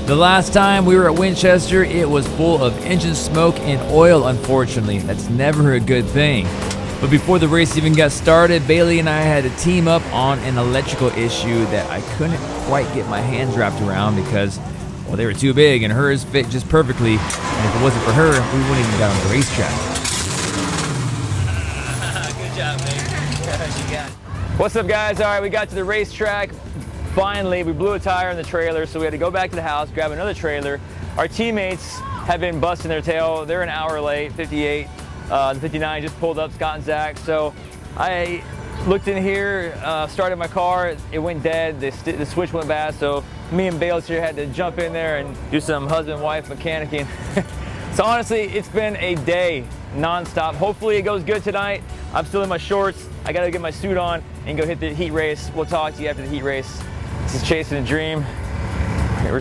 The last time we were at Winchester, it was full of engine smoke and oil, unfortunately. That's never a good thing. But before the race even got started, Bailey and I had to team up on an electrical issue that I couldn't quite get my hands wrapped around because, well, they were too big and hers fit just perfectly. And if it wasn't for her, we wouldn't even got on the racetrack. Good job, babe. You got it. What's up, guys? All right, we got to the racetrack. Finally, we blew a tire in the trailer, so we had to go back to the house, grab another trailer. Our teammates have been busting their tail. They're an hour late, 58. The 59 just pulled up, Scott and Zach. So I looked in here, started my car, it went dead, the switch went bad, so me and Bales here had to jump in there and do some husband-wife mechanicking. So honestly, it's been a day non-stop. Hopefully it goes good tonight. I'm still in my shorts. I gotta get my suit on and go hit the heat race. We'll talk to you after the heat race. This is Chasing a Dream. We're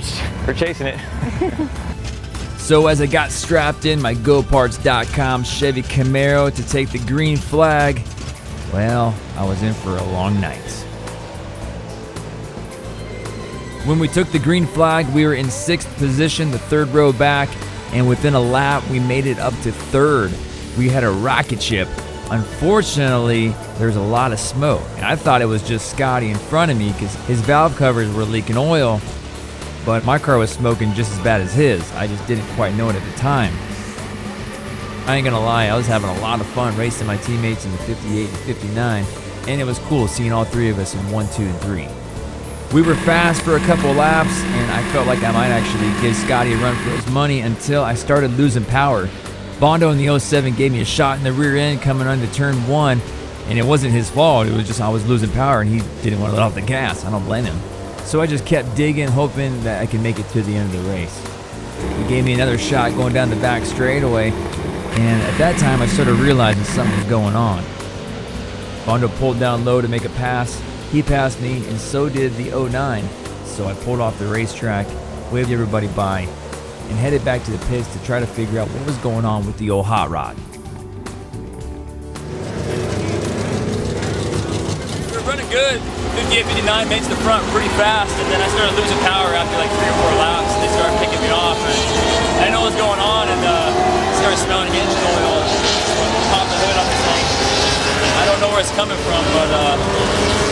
chasing it. So as I got strapped in my GoParts.com Chevy Camaro to take the green flag, well, I was in for a long night. When we took the green flag, we were in 6th position, the 3rd row back, and within a lap, we made it up to 3rd. We had a rocket ship. Unfortunately, there's a lot of smoke. And I thought it was just Scotty in front of me because his valve covers were leaking oil, but my car was smoking just as bad as his. I just didn't quite know it at the time. I ain't gonna lie, I was having a lot of fun racing my teammates in the 58 and 59, and it was cool seeing all 3 of us in 1, 2, and 3. We were fast for a couple laps, and I felt like I might actually give Scotty a run for his money until I started losing power. Bondo in the 07 gave me a shot in the rear end coming onto turn 1, and it wasn't his fault. It was just I was losing power, and he didn't want to let off the gas. I don't blame him. So I just kept digging, hoping that I could make it to the end of the race. He gave me another shot going down the back straightaway, and at that time I started realizing something was going on. Bondo pulled down low to make a pass. He passed me, and so did the 09. So I pulled off the racetrack, waved everybody by, and headed back to the pits to try to figure out what was going on with the old hot rod. We were running good. 58, 59 made to the front pretty fast, and then I started losing power after like 3 or 4 laps, and they started picking me off. And I didn't know what was going on, and started smelling engine oil. Popped the hood on this thing. I don't know where it's coming from, but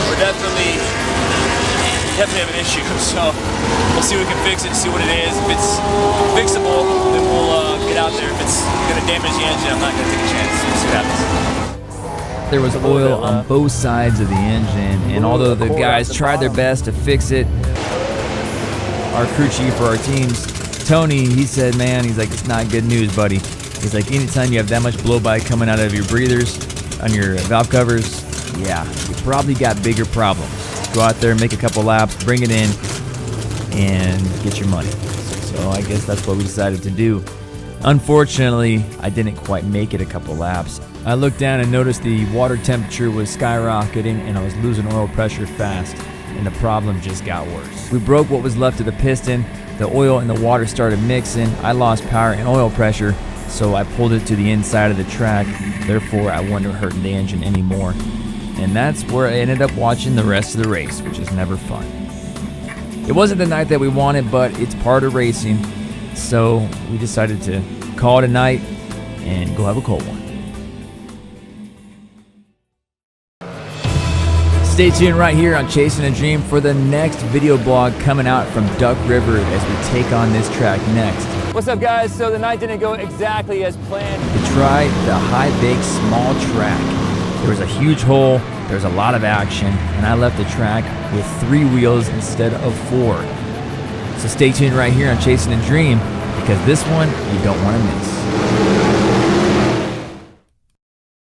we're definitely have an issue. So we'll see if we can fix it, see what it is. If it's fixable, then we'll get out there. If it's gonna damage the engine, I'm not gonna take a chance. We'll see what happens. There was oil on both sides of the engine, and although the guys tried their best to fix it, our crew chief for our teams, Tony, he said, man, he's like, it's not good news, buddy. He's like, anytime you have that much blow-by coming out of your breathers on your valve covers, yeah, you probably got bigger problems. Go out there, make a couple laps, bring it in, and get your money. So I guess that's what we decided to do. Unfortunately, I didn't quite make it a couple laps. I looked down and noticed the water temperature was skyrocketing and I was losing oil pressure fast, and the problem just got worse. We broke what was left of the piston, the oil and the water started mixing, I lost power and oil pressure, so I pulled it to the inside of the track, therefore I wasn't hurting the engine anymore. And that's where I ended up watching the rest of the race, which is never fun. It wasn't the night that we wanted, but it's part of racing, so we decided to call it a night and go have a cold one. Stay tuned right here on Chasing a Dream for the next video blog coming out from Duck River as we take on this track next. What's up, guys? So the night didn't go exactly as planned. We tried the high bake small track. There was a huge hole, there's a lot of action, and I left the track with 3 wheels instead of 4. So stay tuned right here on Chasing a Dream, because this one you don't want to miss.